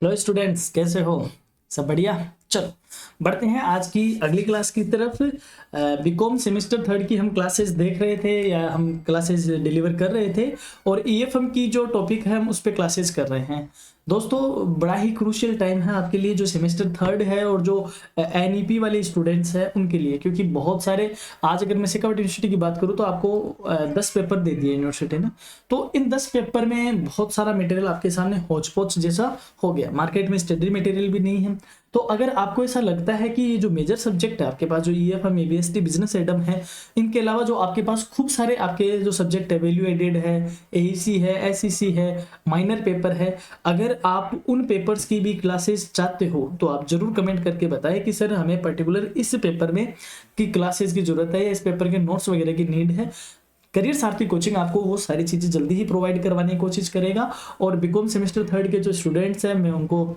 Hello students, कैसे हो? सब बढ़िया। चलो बढ़ते हैं आज की अगली क्लास की तरफ। बीकॉम सेमेस्टर थर्ड की हम क्लासेस देख रहे थे या हम क्लासेस डिलीवर कर रहे थे, और ईएफएम की जो टॉपिक है हम उस पर क्लासेस कर रहे हैं। दोस्तों, बड़ा ही क्रूशियल टाइम है आपके लिए जो सेमेस्टर थर्ड है और जो एनईपी वाले स्टूडेंट्स हैं उनके लिए, क्योंकि बहुत सारे आज अगर मैं शेखावत यूनिवर्सिटी की बात करूँ तो आपको 10 पेपर दे दिए यूनिवर्सिटी ने। तो इन 10 पेपर में बहुत सारा मटेरियल आपके सामने होच पोच जैसा हो गया, मार्केट में स्टडी मटेरियल भी नहीं है। तो अगर आपको ऐसा लगता है कि ये जो मेजर सब्जेक्ट है आपके पास, जो ईएफएम, एबीएसटी, बिजनेस एडम है, इनके अलावा जो आपके पास खूब सारे आपके जो सब्जेक्ट है, वैल्यू एडेड है, एईसी है, एसईसी है, माइनर पेपर है, अगर आप उन पेपर्स की भी क्लासेस चाहते हो तो आप जरूर कमेंट करके बताएं कि सर हमें पर्टिकुलर इस पेपर में की क्लासेस की जरूरत है या इस पेपर के नोट्स वगैरह की नीड है। करियर सारथी कोचिंग आपको वो सारी चीजें जल्दी ही प्रोवाइड करवाने की कोशिश करेगा। और बीकॉम सेमेस्टर थर्ड के जो स्टूडेंट्स हैं, मैं उनको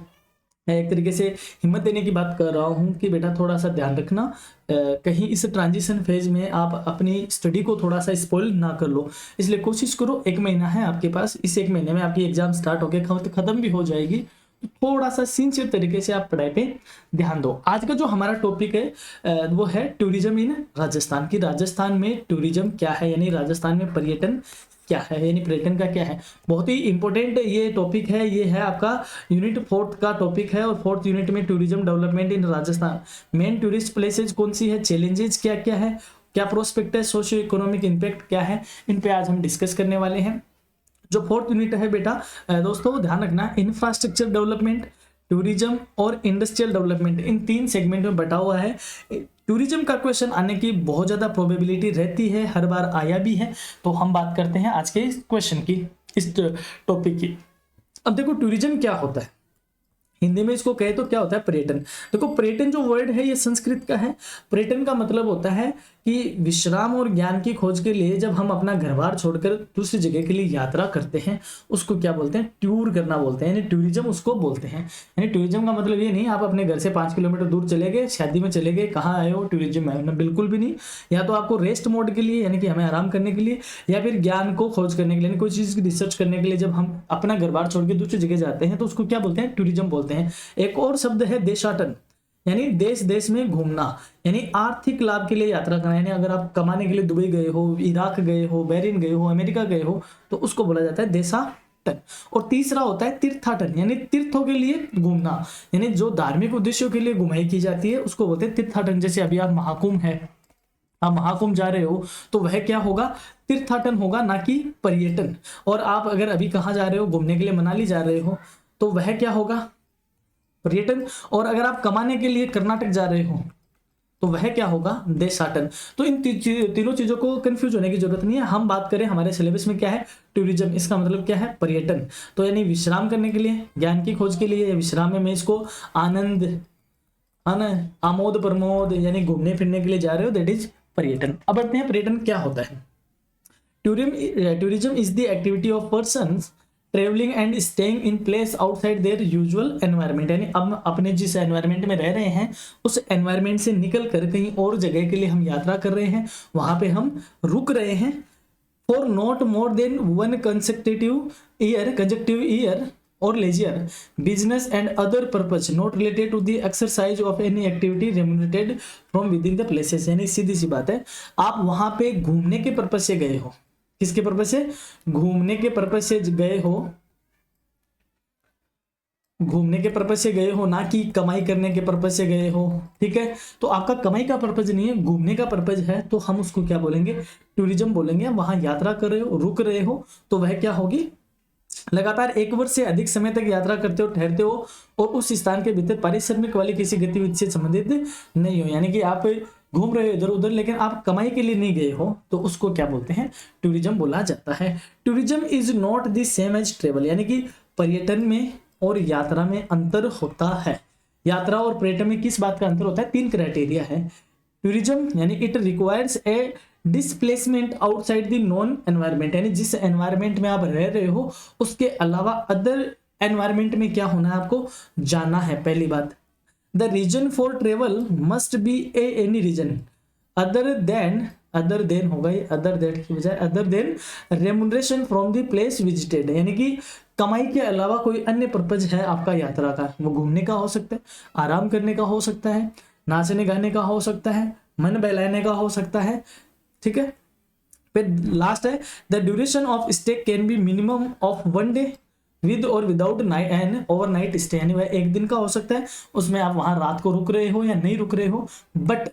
एक तरीके से हिम्मत देने की बात कर रहा हूँ कि बेटा थोड़ा सा ध्यान रखना, कहीं इस ट्रांजिशन फेज में आप अपनी स्टडी को थोड़ा सा स्पॉइल ना कर लो। इसलिए कोशिश करो, 1 महीना है आपके पास, इस 1 महीने में आपकी एग्जाम स्टार्ट होकर खत्म भी हो जाएगी, तो थोड़ा सा सिंसियर तरीके से आप पढ़ाई पे ध्यान दो। आज का जो हमारा टॉपिक है वो है टूरिज्म इन राजस्थान की। राजस्थान में टूरिज्म क्या है, यानी राजस्थान में पर्यटन क्या है, यानी पर्यटन का क्या है। बहुत ही इंपॉर्टेंट ये टॉपिक है। ये है आपका यूनिट 4 का टॉपिक है, और 4th यूनिट में tourism development in Rajasthan. Main tourist places कौन सी है, चैलेंजेस क्या क्या है, क्या प्रोस्पेक्ट है, सोशियो इकोनॉमिक इम्पैक्ट क्या है, इन पे आज हम डिस्कस करने वाले हैं। जो 4th यूनिट है बेटा, दोस्तों ध्यान रखना, इंफ्रास्ट्रक्चर डेवलपमेंट, टूरिज्म और इंडस्ट्रियल डेवलपमेंट, इन 3 सेगमेंट में बटा हुआ है। टूरिज्म का क्वेश्चन आने की बहुत ज्यादा प्रोबेबिलिटी रहती है, हर बार आया भी है। तो हम बात करते हैं आज के इस क्वेश्चन की, इस टॉपिक की। अब देखो, टूरिज्म क्या होता है, हिंदी में इसको कहे तो क्या होता है, पर्यटन। देखो, पर्यटन जो वर्ड है ये संस्कृत का है। पर्यटन का मतलब होता है कि विश्राम और ज्ञान की खोज के लिए जब हम अपना घर बार छोड़कर दूसरी जगह के लिए यात्रा करते हैं, उसको क्या बोलते हैं, टूर करना बोलते हैं, यानी टूरिज्म उसको बोलते हैं। यानी टूरिज्म का मतलब ये नहीं आप अपने घर से 5 किलोमीटर दूर चले गए, शादी में चले गए, कहाँ आए हो, टूरिज्म है ना, बिल्कुल भी नहीं। या तो आपको रेस्ट मोड के लिए, यानी कि हमें आराम करने के लिए, या फिर ज्ञान को खोज करने के लिए, कोई चीज की रिसर्च करने के लिए जब हम अपना घर बार छोड़ के दूसरी जगह जाते हैं तो उसको क्या बोलते हैं, टूरिज्म बोलते हैं। एक और शब्द है देशाटन, यानी देश देश में घूमना, यानी आर्थिक लाभ के लिए यात्रा करना। यानी अगर आप कमाने के लिए दुबई गए हो, इराक गए हो, बहरीन गए हो, अमेरिका गए हो, तो उसको बोला जाता है देशाटन। और तीसरा होता है तीर्थाटन, यानी तीर्थों के लिए घूमना, यानी जो धार्मिक उद्देश्यों के लिए घुमाई की जाती है उसको बोलते हैं तीर्थाटन। जैसे अभी आप महाकुंभ है, आप महाकुंभ जा रहे हो तो वह क्या होगा, तीर्थाटन होगा, ना कि पर्यटन। और आप अगर अभी कहाँ जा रहे हो, घूमने के लिए मनाली जा रहे हो, तो वह क्या होगा, पर्यटन। और अगर आप कमाने के लिए कर्नाटक जा रहे हो तो वह क्या होगा, देशाटन। तो इन तीनों चीजों को कंफ्यूज होने की जरूरत नहीं है। हम बात करें हमारे सिलेबस में क्या है, टूरिज्म, इसका मतलब क्या है, पर्यटन। तो यानी विश्राम करने के लिए, ज्ञान की खोज के लिए, विश्राम में मैं इसको आनंद, आमोद प्रमोद, यानी घूमने फिरने के लिए जा रहे हो, दैट इज पर्यटन। अब बढ़ते हैं, पर्यटन क्या होता है। Tourism is the activity of persons travelling and staying in place outside there usual environment, यानी अब अपने जिस एनवायरनमेंट में रह रहे हैं उस एनवायरनमेंट से निकल कर कहीं और जगह के लिए हम यात्रा कर रहे हैं, वहां पे हम रुक रहे हैं। For not more than 1 consecutive year और leisure, business and other purpose not related to the exercise of any activity remunerated from within the places. यानी सीधी सी बात है, आप वहां पे घूमने के पर्पज से गए हो, किसके पर्पज से, घूमने के पर्पज से गए हो, घूमने के पर्पज से गए हो, ना कि कमाई करने के पर्पज से गए हो। ठीक है, तो आपका कमाई का पर्पज नहीं है, घूमने का पर्पज है, तो हम उसको क्या बोलेंगे, टूरिज्म बोलेंगे। वहां यात्रा कर रहे हो, रुक रहे हो, तो वह क्या होगी, लगातार 1 वर्ष से अधिक समय तक यात्रा करते हो, ठहरते हो, और उस स्थान के भीतर पारिश्रमिक वाली किसी गतिविधि से संबंधित नहीं हो। यानी कि आप घूम रहे हो इधर उधर, लेकिन आप कमाई के लिए नहीं गए हो, तो उसको क्या बोलते हैं, टूरिज्म बोला जाता है। Tourism is not the same as travel, यानी कि पर्यटन में और यात्रा में अंतर होता है। यात्रा और पर्यटन में किस बात का अंतर होता है, 3 क्राइटेरिया है। टूरिज्म यानी it requires a displacement outside the non environment, यानी जिस एनवायरनमेंट में आप रह रहे हो उसके अलावा अदर एनवायरनमेंट में क्या होना है, आपको जाना है, पहली बात। The reason for travel must be any reason other than होगा, ये अदर दैट की बजाय other than remuneration from the place visited, यानी कि कमाई के अलावा कोई अन्य पर्पज है आपका यात्रा का, वो घूमने का हो सकता है, आराम करने का हो सकता है, नाचने गाने का हो सकता है, मन बहलाने का हो सकता है, ठीक है। फिर लास्ट है the duration of stay can be minimum of 1 day with और without night and overnight stay, यानी वह एक दिन का हो सकता है, उसमें आप वहां रात को रुक रहे हो या नहीं रुक रहे हो, but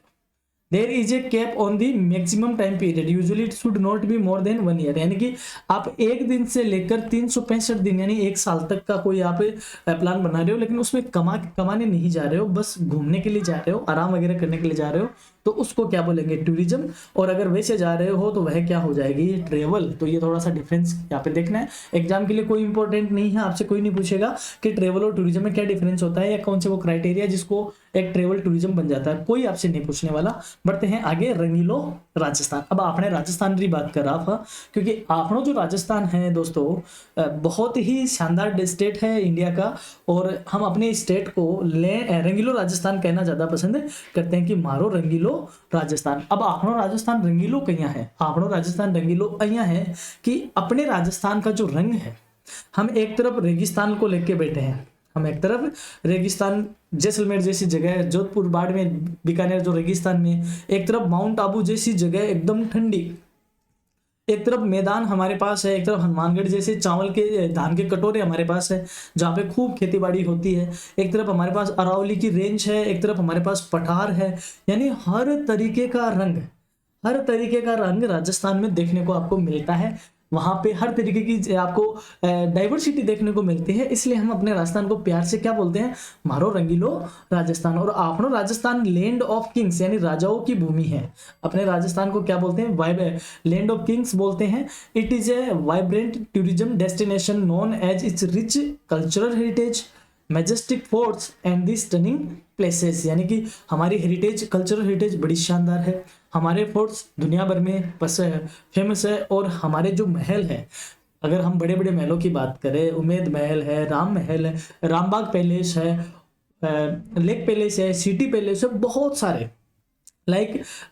there is A cap on the maximum time period, usually it should not be more than 1 year, यानी कि आप एक दिन से लेकर 365 दिन यानी 1 साल तक का कोई आप प्लान बना रहे हो, लेकिन उसमें कमाने नहीं जा रहे हो, बस घूमने के लिए जा रहे हो, आराम वगैरह करने के लिए जा रहे हो, तो उसको क्या बोलेंगे, टूरिज्म। और अगर वैसे जा रहे हो तो वह क्या हो जाएगी, ट्रेवल। तो ये थोड़ा सा डिफरेंस यहाँ पे देखना है, एग्जाम के लिए कोई इंपॉर्टेंट नहीं है, आपसे कोई नहीं पूछेगा कि ट्रेवल और टूरिज्म में क्या डिफरेंस होता है या कौन से वो क्राइटेरिया जिसको एक ट्रेवल टूरिज्म बन जाता है, कोई आपसे नहीं पूछने वाला। बढ़ते हैं आगे, रंगीलो राजस्थान। अब आपने राजस्थान की बात कर रहा था, क्योंकि आपनो जो राजस्थान है दोस्तों बहुत ही शानदार स्टेट है इंडिया का, और हम अपने स्टेट को रंगीलो राजस्थान कहना ज्यादा पसंद करते हैं कि मारो रंगीलो राजस्थान। अब आपनो राजस्थान रंगीलो कहिया है, आपनो राजस्थान रंगीलो अहिया है कि अपने राजस्थान का जो रंग है, हम एक तरफ रेगिस्तान को लेके बैठे हैं, हम एक तरफ रेगिस्तान जैसलमेर जैसी जगह, जोधपुर बाड़मेर बीकानेर जो रेगिस्तान में, एक तरफ माउंट आबू जैसी जगह एकदम ठंडी, एक तरफ मैदान हमारे पास है, एक तरफ हनुमानगढ़ जैसे चावल के धान के कटोरे हमारे पास है जहाँ पे खूब खेती बाड़ी होती है, एक तरफ हमारे पास अरावली की रेंज है, एक तरफ हमारे पास पठार है, यानी हर तरीके का रंग राजस्थान में देखने को आपको मिलता है। वहां पे हर तरीके की आपको डाइवर्सिटी देखने को मिलती है, इसलिए हम अपने राजस्थान को प्यार से क्या बोलते हैं, मारो रंगीलो राजस्थान। और आपनो राजस्थान लैंड ऑफ किंग्स यानी राजाओं की भूमि है, अपने राजस्थान को क्या बोलते हैं, लैंड ऑफ किंग्स बोलते हैं। It is a vibrant tourism destination known as its rich cultural heritage, majestic forts and the stunning places, यानी कि हमारी हेरिटेज, कल्चरल हेरिटेज बड़ी शानदार है, हमारे फोर्ट्स दुनिया भर में फेमस है, और हमारे जो महल है, अगर हम बड़े बड़े महलों की बात करें, उमेद महल है, राम महल है, रामबाग पैलेस है, लेक पैलेस है, सिटी पैलेस है, बहुत सारे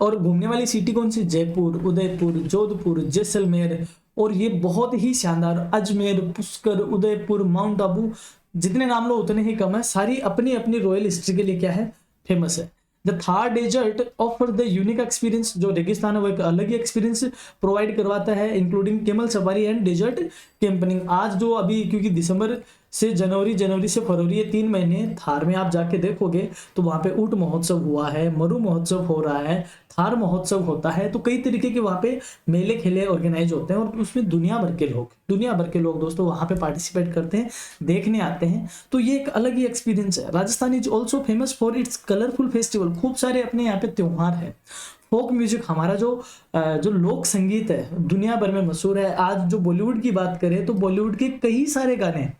और घूमने वाली सिटी कौन सी, जयपुर, उदयपुर, जोधपुर, जैसलमेर, और ये बहुत ही शानदार अजमेर, पुष्कर, उदयपुर, माउंट आबू, जितने नाम लो उतने ही कम है, सारी अपनी अपनी रॉयल हिस्ट्री के लिए क्या है, फेमस है। The Thar desert offer the unique experience, जो रेगिस्तान है वो एक अलग ही एक्सपीरियंस प्रोवाइड करवाता है, including camel safari and desert camping. आज जो अभी क्योंकि दिसंबर से जनवरी से फरवरी, ये 3 महीने थार में आप जाके देखोगे तो वहाँ पे ऊंट महोत्सव हुआ है, मरु महोत्सव हो रहा है, थार महोत्सव होता है, तो कई तरीके के वहाँ पे मेले खेले ऑर्गेनाइज होते हैं, और उसमें दुनिया भर के लोग दोस्तों वहाँ पे पार्टिसिपेट करते हैं, देखने आते हैं, तो ये एक अलग ही एक्सपीरियंस है। Rajasthan is also famous for its colourful festival, खूब सारे अपने यहाँ पे त्योहार है। फोक म्यूजिक, हमारा जो लोक संगीत है दुनिया भर में मशहूर है। आज जो बॉलीवुड की बात करें तो बॉलीवुड के कई सारे गाने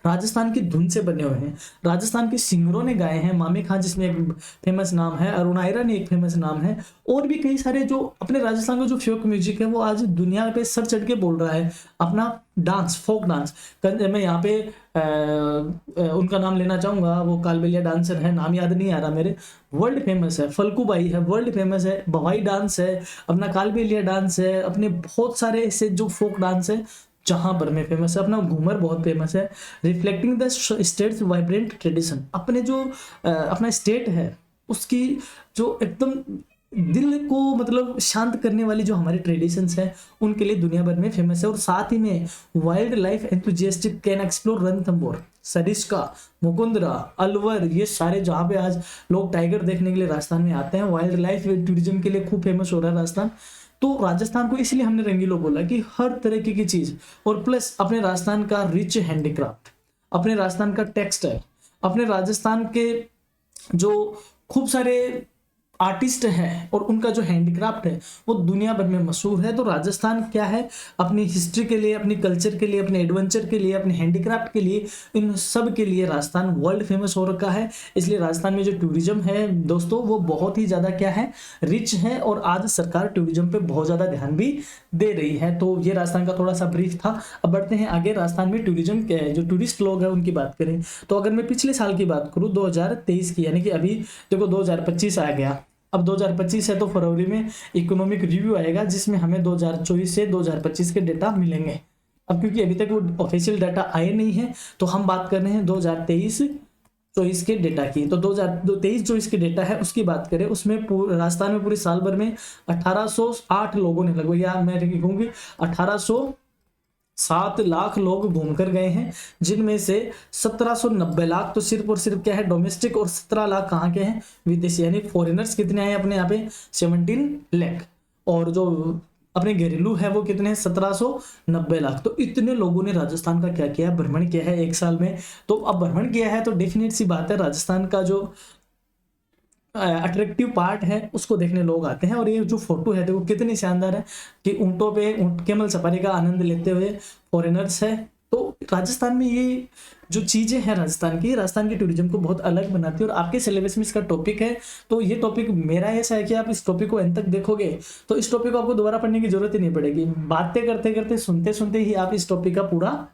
राजस्थान की धुन से बने हुए हैं, राजस्थान के सिंगरों ने गाए हैं, मामी खां जिसमें एक फेमस नाम है, अरुणायरा ने एक फेमस नाम है, और भी कई सारे जो अपने राजस्थान का जो फोक म्यूजिक है वो आज दुनिया पे सर चढ़ के बोल रहा है अपना डांस, फोक डांस। मैं यहाँ पे उनका नाम लेना चाहूंगा, वो कालबेलिया डांसर है, नाम याद नहीं आ रहा मेरे, वर्ल्ड फेमस है, फल्कूबाई है, वर्ल्ड फेमस है, भवाई डांस है, अपना कालबेलिया डांस है, अपने बहुत सारे ऐसे जो फोक डांस है जहां भर में फेमस है, अपना घूमर बहुत फेमस है। Reflecting the states vibrant tradition, अपने जो अपना स्टेट है उसकी जो एकदम दिल को मतलब शांत करने वाली जो हमारी ट्रेडिशंस है उनके लिए दुनिया भर में फेमस है। और साथ ही में wild life enthusiastic can explore Ranthambore, Sariska, Mukundra, Alwar, ये सारे जहाँ पे आज लोग टाइगर देखने के लिए राजस्थान में आते हैं, वाइल्ड लाइफ टूरिज्म के लिए खूब फेमस हो रहा है राजस्थान। तो राजस्थान को इसलिए हमने रंगीलो बोला कि हर तरह की चीज, और प्लस अपने राजस्थान का रिच हैंडीक्राफ्ट, अपने राजस्थान का टेक्सटाइल, अपने राजस्थान के जो खूब सारे आर्टिस्ट हैं और उनका जो हैंडीक्राफ्ट है वो दुनिया भर में मशहूर है। तो राजस्थान क्या है, अपनी हिस्ट्री के लिए, अपनी कल्चर के लिए, अपने एडवेंचर के लिए, अपने हैंडीक्राफ्ट के लिए, इन सब के लिए राजस्थान वर्ल्ड फेमस हो रखा है। इसलिए राजस्थान में जो टूरिज्म है दोस्तों वो बहुत ही ज़्यादा क्या है, रिच है, और आज सरकार टूरिज्म पे बहुत ज़्यादा ध्यान भी दे रही है। तो ये राजस्थान का थोड़ा सा ब्रीफ था। अब बढ़ते हैं आगे, राजस्थान में टूरिज्म जो टूरिस्ट लोग हैं उनकी बात करें तो अगर मैं पिछले साल की बात करूँ 2023 की, यानी कि अभी देखो 2025 आ गया, अब 2025 है तो फरवरी में इकोनॉमिक रिव्यू आएगा जिसमें हमें 2024 से 2025 के डेटा मिलेंगे। अब क्योंकि अभी तक वो ऑफिशियल डाटा आए नहीं है, तो हम बात कर रहे हैं 2023-24 के डेटा की। तो 2023-24 के डेटा है उसकी बात करें, उसमें राजस्थान में पूरे साल भर में 1808 लोगों ने लगभग, या मैं कहूँगी 1807 लाख लोग घूम कर गए हैं, जिनमें से 1790 लाख तो सिर्फ और सिर्फ क्या है, डोमेस्टिक, और 17 लाख कहाँ के हैं, विदेशी, यानी फॉरेनर्स कितने आए अपने यहाँ पे, 17 लाख। और जो अपने घरेलू है वो कितने हैं, 1790 लाख। तो इतने लोगों ने राजस्थान का क्या किया, भ्रमण किया है एक साल में। तो अब भ्रमण किया है तो डेफिनेट सी बात है, राजस्थान का जो अट्रैक्टिव पार्ट है उसको देखने लोग आते हैं। और ये जो फोटो है देखो कितनी शानदार है, कि ऊंटों पे कैमल सफारी का आनंद लेते हुए फॉरेनर्स है। तो राजस्थान में ये जो चीजें हैं राजस्थान की टूरिज्म को बहुत अलग बनाती है। और आपके सिलेबस में इसका टॉपिक है, तो ये टॉपिक मेरा ऐसा है कि आप इस टॉपिक को अंत तक देखोगे तो इस टॉपिक को आपको दोबारा पढ़ने की जरूरत ही नहीं पड़ेगी। बातें करते करते, सुनते सुनते ही आप इस टॉपिक का पूरा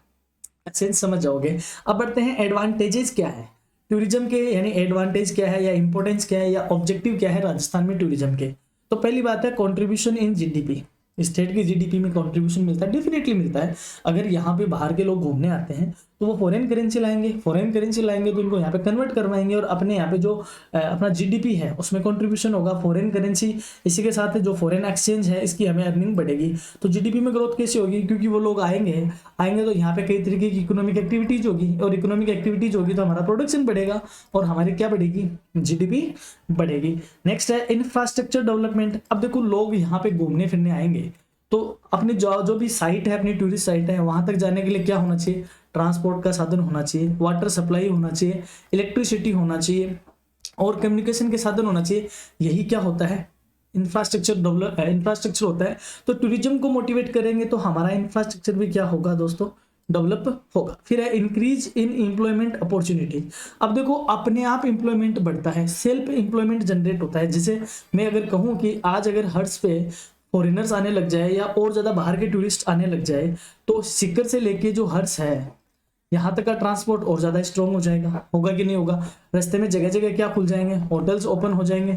सेंस समझ जाओगे। अब बढ़ते हैं एडवांटेजेस क्या है टूरिज्म के, यानी एडवांटेज क्या है या इंपॉर्टेंस क्या है या ऑब्जेक्टिव क्या है राजस्थान में टूरिज्म के। तो पहली बात है कंट्रीब्यूशन इन जीडीपी। स्टेट की जीडीपी में कंट्रीब्यूशन मिलता है, डेफिनेटली मिलता है। अगर यहाँ पे बाहर के लोग घूमने आते हैं तो वो फॉरेन करेंसी लाएंगे, तो इनको यहाँ पे कन्वर्ट करवाएंगे, और अपने यहाँ पे जो अपना जीडीपी है उसमें कंट्रीब्यूशन होगा, फॉरेन करेंसी। इसी के साथ जो फॉरेन एक्सचेंज है इसकी हमें अर्निंग बढ़ेगी। तो जीडीपी में ग्रोथ कैसे होगी, क्योंकि वो लोग आएंगे तो यहाँ पे कई तरीके की इकोनॉमिक एक्टिविटीज होगी, और इकोनॉमिक एक्टिविटीज होगी तो हमारा प्रोडक्शन बढ़ेगा और हमारी क्या बढ़ेगी, जीडीपी बढ़ेगी। नेक्स्ट है इंफ्रास्ट्रक्चर डेवलपमेंट। अब देखो लोग यहाँ पे घूमने फिरने आएंगे तो अपने जो भी साइट है, अपनी टूरिस्ट साइट है, वहां तक जाने के लिए क्या होना चाहिए, ट्रांसपोर्ट का साधन होना चाहिए, वाटर सप्लाई होना चाहिए, इलेक्ट्रिसिटी होना चाहिए, और कम्युनिकेशन के साधन होना चाहिए। यही क्या होता है, इंफ्रास्ट्रक्चर होता है। तो टूरिज्म को मोटिवेट करेंगे तो हमारा इंफ्रास्ट्रक्चर भी क्या होगा दोस्तों, डेवलप होगा। फिर है इंक्रीज इन एम्प्लॉयमेंट अपॉर्चुनिटी। अब देखो अपने आप एम्प्लॉयमेंट बढ़ता है, सेल्फ एम्प्लॉयमेंट जनरेट होता है। जिसे मैं अगर कहूँ कि आज अगर हर्ष पे फॉरेनर्स आने लग जाए या और ज्यादा बाहर के टूरिस्ट आने लग जाए, तो सीकर से लेके जो हर्ष है यहाँ तक का ट्रांसपोर्ट और ज्यादा स्ट्रॉन्ग हो जाएगा। होगा कि नहीं होगा, रास्ते में जगह जगह क्या खुल जाएंगे, होटल्स ओपन हो जाएंगे,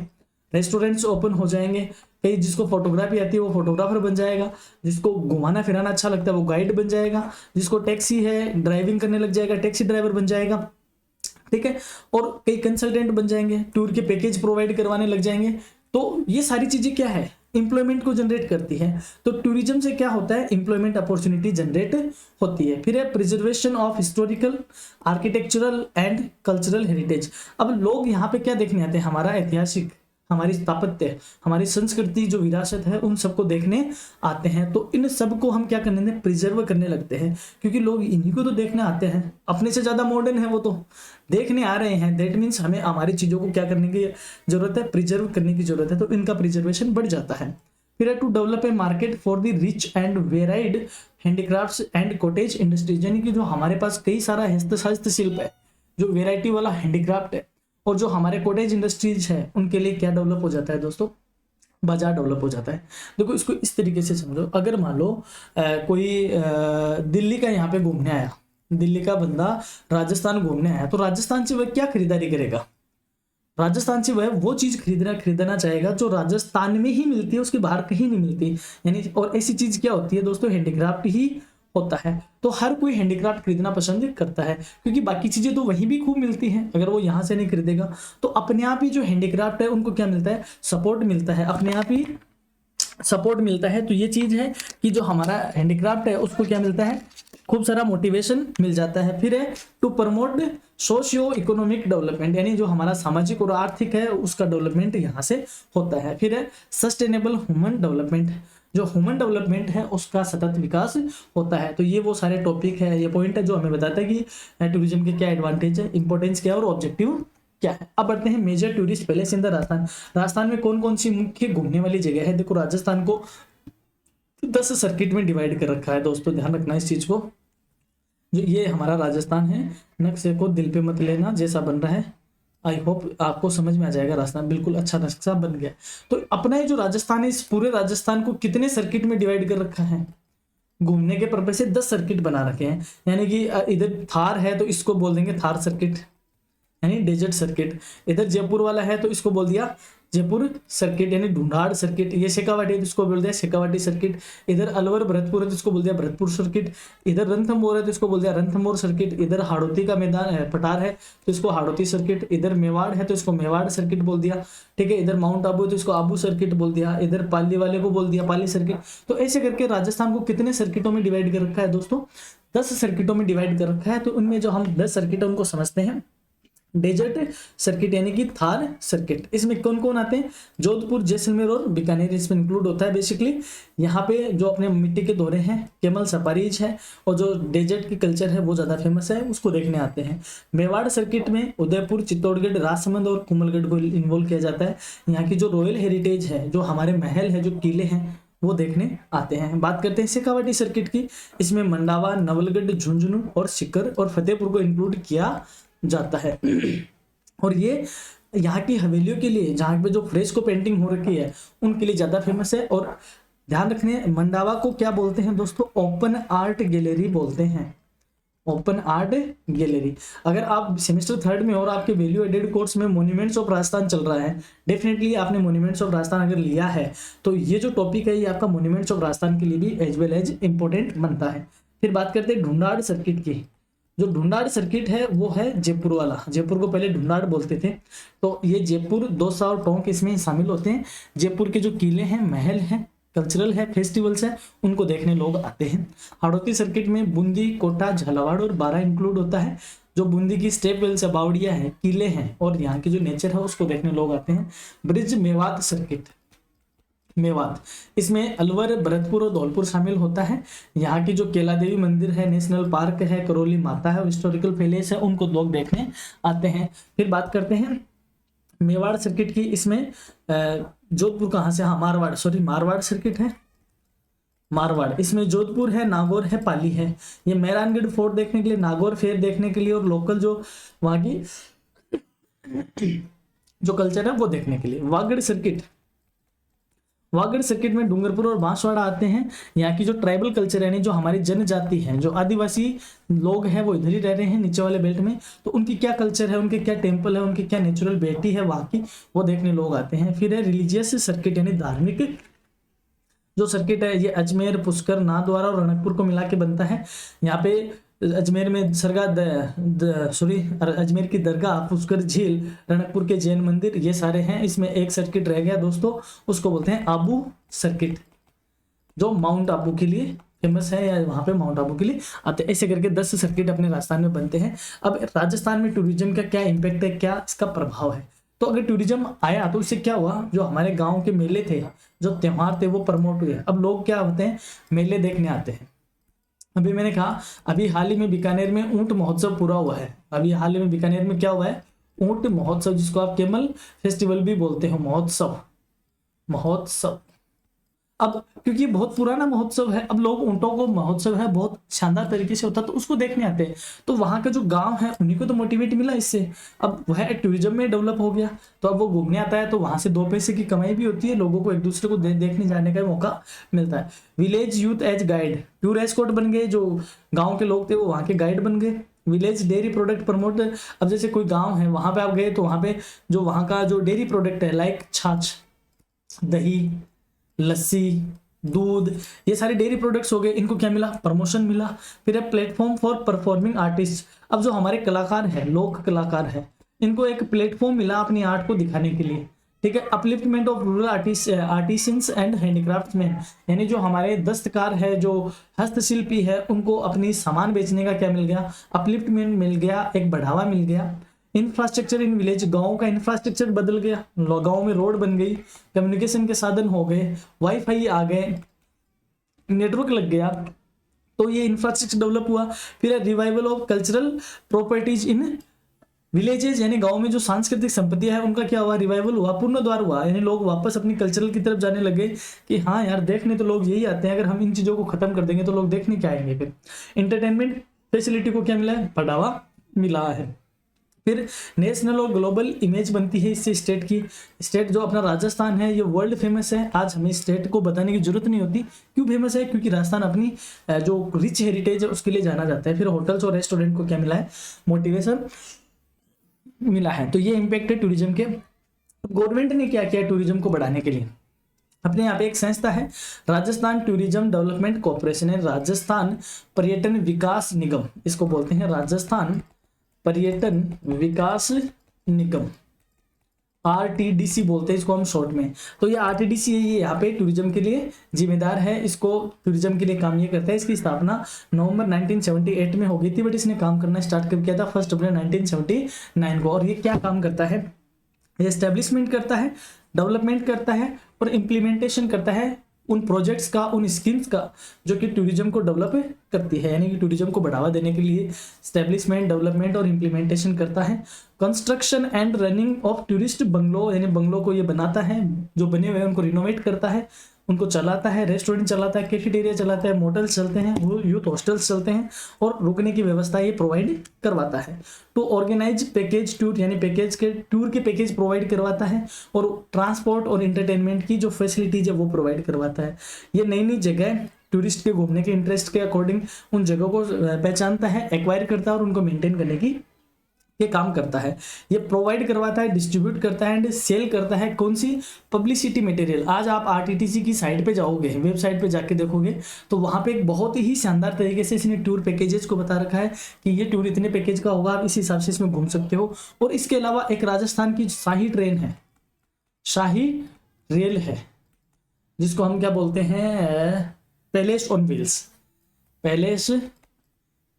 रेस्टोरेंट्स ओपन हो जाएंगे। कहीं जिसको फोटोग्राफी आती है वो फोटोग्राफर बन जाएगा, जिसको घुमाना फिराना अच्छा लगता है वो गाइड बन जाएगा, जिसको टैक्सी है ड्राइविंग करने लग जाएगा, टैक्सी ड्राइवर बन जाएगा, ठीक है। और कई कंसल्टेंट बन जाएंगे, टूर के पैकेज प्रोवाइड करवाने लग जाएंगे। तो ये सारी चीजें क्या है, इंप्लॉयमेंट को जनरेट करती है। तो टूरिज्म से क्या होता है, इंप्लॉयमेंट अपॉर्चुनिटी जनरेट होती है। फिर है preservation of historical, architectural and cultural heritage. अब लोग यहाँ पे क्या देखने आते हैं, हमारा ऐतिहासिक, हमारी स्थापत्य, हमारी संस्कृति जो विरासत है उन सबको देखने आते हैं। तो इन सबको हम क्या करने दें, प्रिजर्व करने लगते हैं, क्योंकि लोग इन्हीं को तो देखने आते हैं। अपने से ज्यादा मॉडर्न है वो तो देखने आ रहे हैं। दैट मीन्स हमें हमारी चीजों को क्या करने की जरूरत है, प्रिजर्व करने की जरूरत है। तो इनका प्रिजर्वेशन बढ़ जाता है। फिर है to develop a market for the rich and varied handicrafts and cottage industries. यानी कि जो हमारे पास कई सारा हस्तशिल्प है, जो वेराइटी वाला हैंडीक्राफ्ट है, और जो हमारे कॉटेज इंडस्ट्रीज है उनके लिए क्या डेवलप हो जाता है दोस्तों, बाजार डेवलप हो जाता है। देखो इसको इस तरीके से समझो, अगर मान लो कोई दिल्ली का यहाँ पे घूमने आया, दिल्ली का बंदा राजस्थान घूमने आया, तो राजस्थान से वह क्या खरीदारी करेगा, राजस्थान से वह वो चीज खरीदना चाहेगा जो राजस्थान में ही मिलती है, उसके बाहर कहीं नहीं मिलती। यानी और ऐसी चीज क्या होती है दोस्तों, हैंडीक्राफ्ट ही होता है। तो हर कोई हैंडीक्राफ्ट खरीदना पसंद करता है, क्योंकि बाकी चीजें तो वहीं भी खूब मिलती हैं। अगर वो यहाँ से नहीं खरीदेगा तो अपने आप ही जो हैंडीक्राफ्ट है उनको क्या मिलता है, सपोर्ट मिलता है, अपने आप ही सपोर्ट मिलता है। तो ये चीज है कि जो हमारा हैंडीक्राफ्ट है उसको क्या मिलता है, खूब सारा मोटिवेशन मिल जाता है। फिर है to promote socio economic development, यानी जो हमारा सामाजिक और आर्थिक है उसका डेवलपमेंट यहाँ से होता है। फिर है सस्टेनेबल ह्यूमन डेवलपमेंट, जो ह्यूमन डेवलपमेंट है उसका सतत विकास होता है। तो ये वो सारे टॉपिक है, ये पॉइंट है जो हमें बताता है कि टूरिज्म के क्या एडवांटेज है, इंपॉर्टेंस क्या है और ऑब्जेक्टिव क्या है। अब बढ़ते हैं major tourist place in the Rajasthan. Rajasthan में कौन कौन सी मुख्य घूमने वाली जगह है। देखो राजस्थान को 10 सर्किट में डिवाइड कर रखा है दोस्तों, ध्यान रखना इस चीज को। जो ये हमारा राजस्थान है, नक्शे को दिल पे मत लेना, जैसा बन रहा है आई होप आपको समझ में आ जाएगा। राजस्थान बिल्कुल अच्छा नक्शा बन गया। तो अपना ये जो राजस्थान है, इस पूरे राजस्थान को कितने सर्किट में डिवाइड कर रखा है, घूमने के पर्पज से 10 सर्किट बना रखे हैं। यानी कि इधर थार है तो इसको बोल देंगे थार सर्किट, यानी डेजर्ट सर्किट। इधर जयपुर वाला है तो इसको बोल दिया जयपुर सर्किट यानी ढूंढाड़ सर्किट। ये शेखावाटी है तो इसको बोल दिया शेखावाटी सर्किट। इधर अलवर भरतपुर है तो इसको बोल दिया भरतपुर सर्किट। इधर रणथंभौर है तो इसको बोल दिया रणथंभौर सर्किट। इधर हाड़ौती का मैदान है, पठार है तो इसको हाड़ौती सर्किट। इधर मेवाड़ है तो इसको मेवाड़ सर्किट बोल दिया, ठीक है। इधर माउंट आबू है तो इसको आबू सर्किट बोल दिया। इधर पाली वाले को बोल दिया पाली सर्किट। तो ऐसे करके राजस्थान को कितने सर्किटों में डिवाइड कर रखा है दोस्तों? 10 सर्किटों में डिवाइड कर रखा है। तो उनमें जो हम 10 सर्किट है उनको समझते हैं। डेजर्ट सर्किट यानी कि थार सर्किट, इसमें कौन कौन आते हैं? जोधपुर, जैसलमेर और बीकानेर इसमें इंक्लूड होता है। बेसिकली यहाँ पे जो अपने मिट्टी के दौरे हैं, कैमल सफारीज है और जो डेजर्ट की कल्चर है वो ज़्यादा फेमस है, उसको देखने आते हैं। मेवाड़ सर्किट में उदयपुर, चित्तौड़गढ़, राजसमंद और कुंभलगढ़ को इन्वॉल्व किया जाता है। यहाँ की जो रॉयल हेरिटेज है, जो हमारे महल है, जो किले हैं, वो देखने आते हैं। बात करते हैं शेखावाटी सर्किट की। इसमें मंडावा, नवलगढ़, झुंझुनू और सीकर और फतेहपुर को इंक्लूड किया जाता है। और ये यहाँ की हवेलियों के लिए, जहाँ पे जो फ्रेस्को पेंटिंग हो रखी है उनके लिए ज़्यादा फेमस है। और ध्यान रखने, मंडावा को क्या बोलते हैं दोस्तों? ओपन आर्ट गैलरी बोलते हैं, ओपन आर्ट गैलरी। अगर आप सेमेस्टर 3 में और आपके वैल्यू एडेड कोर्स में मॉन्यूमेंट्स ऑफ राजस्थान चल रहा है, डेफिनेटली आपने मॉन्यूमेंट्स ऑफ राजस्थान अगर लिया है तो ये जो टॉपिक है ये आपका मॉन्यूमेंट्स ऑफ राजस्थान के लिए भी एज वेल एज इंपॉर्टेंट बनता है। फिर बात करते हैं ढूंढाड़ सर्किट की। जो ढूंढाड़ सर्किट है वो है जयपुर वाला। जयपुर को पहले ढूंढाड़ बोलते थे। तो ये जयपुर, दौसा और टोंक इसमें शामिल होते हैं। जयपुर के जो किले हैं, महल हैं, कल्चरल है, फेस्टिवल्स है, उनको देखने लोग आते हैं। हाड़ौती सर्किट में बूंदी, कोटा, झालावाड़ और बारा इंक्लूड होता है। जो बूंदी की स्टेप वेल्स है, बावड़िया है, किले हैं और यहाँ की जो नेचर है उसको देखने लोग आते हैं। ब्रिज मेवात सर्किट, मेवात, इसमें अलवर, भरतपुर और धौलपुर शामिल होता है। यहाँ की जो केला देवी मंदिर है, नेशनल पार्क है, करौली माता है, हिस्टोरिकल पैलेस है, उनको लोग देखने आते हैं। फिर बात करते हैं मेवाड़ सर्किट की। इसमें जोधपुर कहाँ से? हाँ, मारवाड़, सॉरी मारवाड़ सर्किट है, मारवाड़। इसमें जोधपुर है, नागौर है, पाली है। ये मेहरानगढ़ फोर्ट देखने के लिए, नागौर फेयर देखने के लिए और लोकल जो वहाँ की जो कल्चर है वो देखने के लिए। वागड़ सर्किट, वागड़ सर्किट में डूंगरपुर और बांसवाड़ा आते हैं। यहाँ की जो ट्राइबल कल्चर है, जो हमारी जनजाति है, जो आदिवासी लोग हैं वो इधर ही रह रहे हैं नीचे वाले बेल्ट में, तो उनकी क्या कल्चर है, उनके क्या टेम्पल है, उनकी क्या नेचुरल ब्यूटी है वहाँ की, वो देखने लोग आते हैं। फिर है रिलीजियस सर्किट यानी धार्मिक जो सर्किट है, ये अजमेर, पुष्कर, नाथद्वारा और रणकपुर को मिला के बनता है। यहाँ पे अजमेर में अजमेर की दरगाह, पुष्कर झील, रणकपुर के जैन मंदिर, ये सारे हैं। इसमें एक सर्किट रह गया दोस्तों, उसको बोलते हैं आबू सर्किट, जो माउंट आबू के लिए फेमस है, या वहाँ पे माउंट आबू के लिए आते हैं। ऐसे करके 10 सर्किट अपने राजस्थान में बनते हैं। अब राजस्थान में टूरिज्म का क्या इम्पैक्ट है, क्या इसका प्रभाव है? तो अगर टूरिज्म आया तो इससे क्या हुआ? जो हमारे गाँव के मेले थे, जो त्योहार थे, वो प्रमोट हुए। अब लोग क्या होते हैं, मेले देखने आते हैं। अभी मैंने कहा, अभी हाल ही में बीकानेर में ऊंट महोत्सव पूरा हुआ है। अभी हाल ही में बीकानेर में क्या हुआ है? ऊंट महोत्सव, जिसको आप कैमल फेस्टिवल भी बोलते हो, महोत्सव। अब क्योंकि बहुत पुराना महोत्सव है, अब लोग ऊंटों को, महोत्सव है बहुत शानदार तरीके से होता है तो उसको देखने आते हैं। तो वहाँ का जो गांव है उन्हीं को तो मोटिवेट मिला इससे, अब वह टूरिज्म में डेवलप हो गया। तो अब वो घूमने आता है तो वहाँ से 2 पैसे की कमाई भी होती है, लोगों को एक दूसरे को देखने जाने का मौका मिलता है। Village youth as guide, pure escort बन गए। जो गाँव के लोग थे वो वहाँ के गाइड बन गए। विलेज डेयरी प्रोडक्ट प्रमोट, अब जैसे कोई गाँव है वहाँ पे आप गए तो वहाँ पे जो वहाँ का जो डेयरी प्रोडक्ट है, लाइक छाछ, दही, लस्सी, दूध, ये सारे डेयरी प्रोडक्ट्स हो गए, इनको क्या मिला? प्रमोशन मिला। फिर है प्लेटफॉर्म फॉर परफॉर्मिंग आर्टिस्ट। अब जो हमारे कलाकार हैं, लोक कलाकार हैं, इनको एक प्लेटफॉर्म मिला अपनी आर्ट को दिखाने के लिए, ठीक है। Upliftment of rural artisans and handicraftsman, यानी जो हमारे दस्तकार है, जो हस्तशिल्पी है, उनको अपनी सामान बेचने का क्या मिल गया? अपलिफ्टमेंट मिल गया, एक बढ़ावा मिल गया। इंफ्रास्ट्रक्चर इन विलेज, गाँव का इंफ्रास्ट्रक्चर बदल गया, गाँव में रोड बन गई, कम्युनिकेशन के साधन हो गए, वाईफाई आ गए, नेटवर्क लग गया, तो ये इंफ्रास्ट्रक्चर डेवलप हुआ। फिर revival of cultural properties in villages, यानी गांव में जो सांस्कृतिक संपत्तियां है उनका क्या हुआ? रिवाइवल हुआ, पुनर्द्वार हुआ, यानी लोग वापस अपनी कल्चरल की तरफ जाने लगे कि हाँ यार देखने तो लोग यही आते हैं, अगर हम इन चीज़ों को खत्म कर देंगे तो लोग देखने क्या आएंगे। फिर इंटरटेनमेंट फैसिलिटी को क्या मिला है? बढ़ावा मिला है। फिर नेशनल और ग्लोबल इमेज बनती है इससे स्टेट की। स्टेट जो अपना राजस्थान है ये वर्ल्ड फेमस है। आज हमें स्टेट को बताने की जरूरत नहीं होती क्यों फेमस है, क्योंकि राजस्थान अपनी जो रिच हेरिटेज है उसके लिए जाना जाता है। फिर होटल्स और रेस्टोरेंट को क्या मिला है? मोटिवेशन मिला है। तो ये इम्पैक्ट है टूरिज्म के। गवर्नमेंट ने क्या किया टूरिज्म को बढ़ाने के लिए, अपने यहाँ पे एक संस्था है राजस्थान टूरिज्म डेवलपमेंट कॉर्पोरेशन है, राजस्थान पर्यटन विकास निगम इसको बोलते हैं, राजस्थान पर्यटन विकास निगम, RTDC बोलते हैं इसको हम शॉर्ट में। तो ये RTDC है, ये यहाँ पे टूरिज्म के लिए जिम्मेदार है, इसको टूरिज्म के लिए काम ये करता है। इसकी स्थापना नवंबर 1978 में हो गई थी, बट इसने काम करना स्टार्ट कब किया था, 1 अप्रैल 1979 को। और ये क्या काम करता है, ये एस्टेब्लिशमेंट करता है, डेवलपमेंट करता है और इम्प्लीमेंटेशन करता है उन प्रोजेक्ट्स का, उन स्कीम्स का जो कि टूरिज्म को डेवलप करती है, यानी कि टूरिज्म को बढ़ावा देने के लिए एस्टेब्लिशमेंट, डेवलपमेंट और इम्प्लीमेंटेशन करता है। Construction and running of tourist bungalow, यानी बंगलो को ये बनाता है, जो बने हुए हैं उनको रिनोवेट करता है, उनको चलाता है, रेस्टोरेंट चलाता है, कैफेटेरिया चलाता है, मोटल्स चलते हैं, वो यूथ हॉस्टल्स चलते हैं और रुकने की व्यवस्था ये प्रोवाइड करवाता है। तो ऑर्गेनाइज पैकेज टूर, यानी पैकेज के टूर के पैकेज प्रोवाइड करवाता है और ट्रांसपोर्ट और एंटरटेनमेंट की जो फैसिलिटीज है वो प्रोवाइड करवाता है। ये नई नई जगह टूरिस्ट के घूमने के इंटरेस्ट के अकॉर्डिंग उन जगहों को पहचानता है, एक्वायर करता है और उनको मेंटेन करने की ये काम करता है। ये प्रोवाइड करवाता है, डिस्ट्रीब्यूट करता है एंड सेल करता है कौन सी, पब्लिसिटी मटेरियल। आज आप RTDC की साइट पे जाओगे, वेबसाइट पे जाके देखोगे तो वहाँ पे एक बहुत ही शानदार तरीके से इसने टूर पैकेजेस को बता रखा है कि ये टूर इतने पैकेज का होगा, आप इस हिसाब से इसमें घूम सकते हो। और इसके अलावा एक राजस्थान की शाही ट्रेन है, शाही रेल है, जिसको हम क्या बोलते हैं, palace on wheels, palace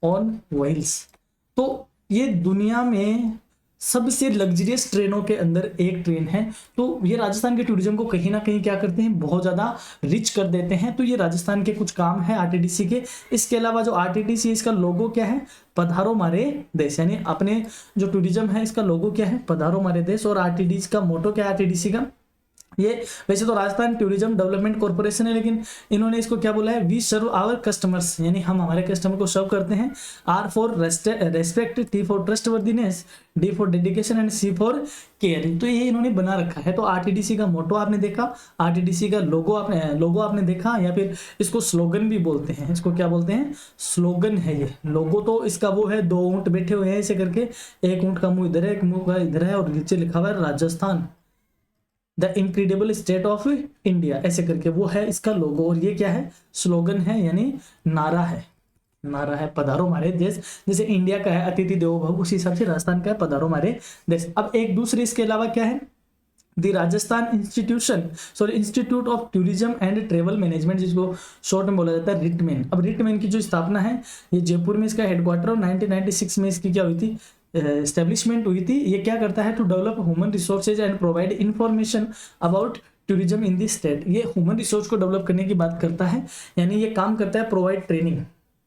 on wheels. तो ये दुनिया में सबसे लग्जरियस ट्रेनों के अंदर एक ट्रेन है। तो ये राजस्थान के टूरिज्म को कहीं ना कहीं क्या करते हैं, बहुत ज़्यादा रिच कर देते हैं। तो ये राजस्थान के कुछ काम है RTDC के। इसके अलावा जो RTDC है, इसका लोगो क्या है, पधारो मारे देश, यानी अपने जो टूरिज्म है इसका लोगो क्या है, पधारो मारे देश। और RTDC का मोटो क्या है, RTDC का, ये वैसे तो राजस्थान टूरिज्म डेवलपमेंट कॉर्पोरेशन है, लेकिन इन्होंने इसको क्या बोला है, वी सर्व आवर कस्टमर्स, यानी हम हमारे कस्टमर को सर्व करते हैं। R for respect, T for trustworthiness, D for dedication and C for caring. तो ये इन्होंने बना रखा है। तो RTDC का मोटो आपने देखा, RTDC का लोगो आपने देखा, या फिर इसको स्लोगन भी बोलते हैं। इसको क्या बोलते हैं, स्लोगन है ये। लोगो तो इसका वो है, 2 ऊंट बैठे हुए हैं ऐसे करके, एक ऊंट का मुंह इधर है, एक मुंह का इधर है, और नीचे लिखा हुआ है Rajasthan the incredible state of India, ऐसे करके वो है इसका लोगो। और ये क्या है, स्लोगन है, यानी नारा है, नारा है, पधारो मारे देश। जैसे इंडिया का है अतिथि देवो भव, उसी हिसाब से राजस्थान का है पधारो मारे देश। अब एक दूसरे इसके अलावा क्या है, the Rajasthan institute of tourism and travel management, जिसको शॉर्ट में बोला जाता है रिटमेन। अब रिटमेन की जो स्थापना है ये जयपुर में इसका हेडक्वार्टर, और 1996 में इसकी क्या हुई थी, एस्टेब्लिशमेंट हुई थी। ये क्या करता है, to develop human resources and provide information about tourism in this state. ये ह्यूमन रिसोर्स को डेवलप करने की बात करता है, यानी ये काम करता है provide training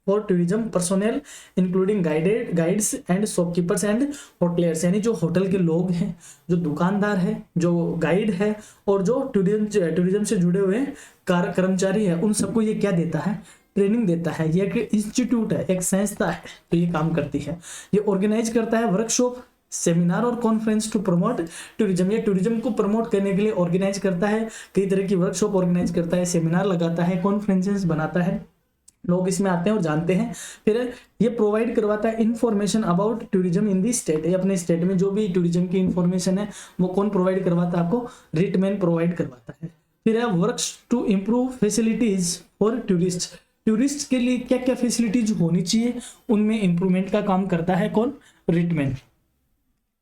for tourism personnel including guides and shopkeepers and hoteliers, यानी जो होटल के लोग हैं, जो दुकानदार है, जो गाइड है, और जो टूरिज्म से जुड़े हुए कर्मचारी है, उन सबको ये क्या देता है, ट्रेनिंग देता है। ये एक इंस्टीट्यूट है, एक संस्था है, तो ये काम करती है। ये ऑर्गेनाइज करता है वर्कशॉप, सेमिनार और कॉन्फ्रेंस टू प्रमोट टूरिज्म। ये टूरिज्म को प्रमोट करने के लिए ऑर्गेनाइज करता है, कई तरह की वर्कशॉप ऑर्गेनाइज करता है, सेमिनार लगाता है, कॉन्फ्रेंसेस बनाता है, लोग इसमें आते हैं और जानते हैं। फिर ये प्रोवाइड करवाता है information about tourism in the state. ये अपने स्टेट में जो भी टूरिज्म की इंफॉर्मेशन है वो कौन प्रोवाइड करवाता है, आपको रिटमेन प्रोवाइड करवाता है। फिर है works to improve facilities for tourist के लिए क्या क्या फैसिलिटीज होनी चाहिए, उनमें इंप्रूवमेंट का काम करता है कौन, रिटमेन।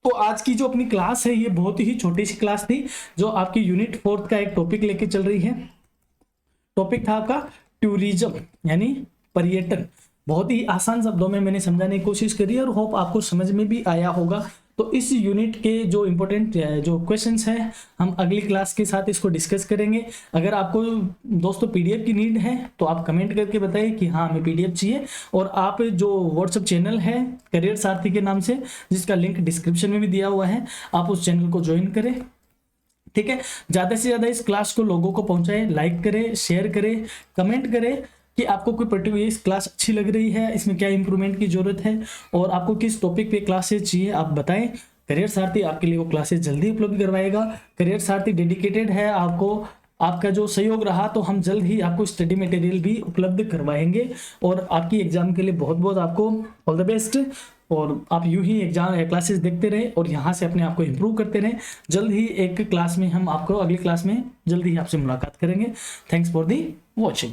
तो आज की जो अपनी क्लास है ये बहुत ही छोटी सी क्लास थी, जो आपकी यूनिट 4 का एक टॉपिक लेके चल रही है। टॉपिक था आपका टूरिज्म, यानी पर्यटन। बहुत ही आसान शब्दों में मैंने समझाने की कोशिश करी और होप आपको समझ में भी आया होगा। तो इस यूनिट के जो इम्पोर्टेंट जो क्वेश्चंस हैं हम अगली क्लास के साथ इसको डिस्कस करेंगे। अगर आपको दोस्तों पीडीएफ की नीड है तो आप कमेंट करके बताइए कि हाँ हमें पीडीएफ चाहिए, और आप जो व्हाट्सएप चैनल है करियर सारथी के नाम से, जिसका लिंक डिस्क्रिप्शन में भी दिया हुआ है, आप उस चैनल को ज्वाइन करें। ठीक है, ज़्यादा से ज़्यादा इस क्लास को लोगों को पहुंचाएं, लाइक करें, शेयर करें, कमेंट करें कि आपको कोई पर्टिकुलर इस क्लास अच्छी लग रही है, इसमें क्या इंप्रूवमेंट की जरूरत है, और आपको किस टॉपिक पे क्लासेस चाहिए आप बताएं। करियर सारथी आपके लिए वो क्लासेस जल्दी उपलब्ध करवाएगा। करियर सारथी डेडिकेटेड है आपको आपका जो सहयोग रहा तो हम जल्द ही आपको स्टडी मटेरियल भी उपलब्ध करवाएंगे। और आपकी एग्जाम के लिए बहुत बहुत आपको ऑल द बेस्ट। और आप यूं ही एग्जाम क्लासेस देखते रहे और यहाँ से अपने आप को इम्प्रूव करते रहे। जल्द ही एक क्लास में हम आपको, अगली क्लास में जल्द ही आपसे मुलाकात करेंगे। Thanks for the watching.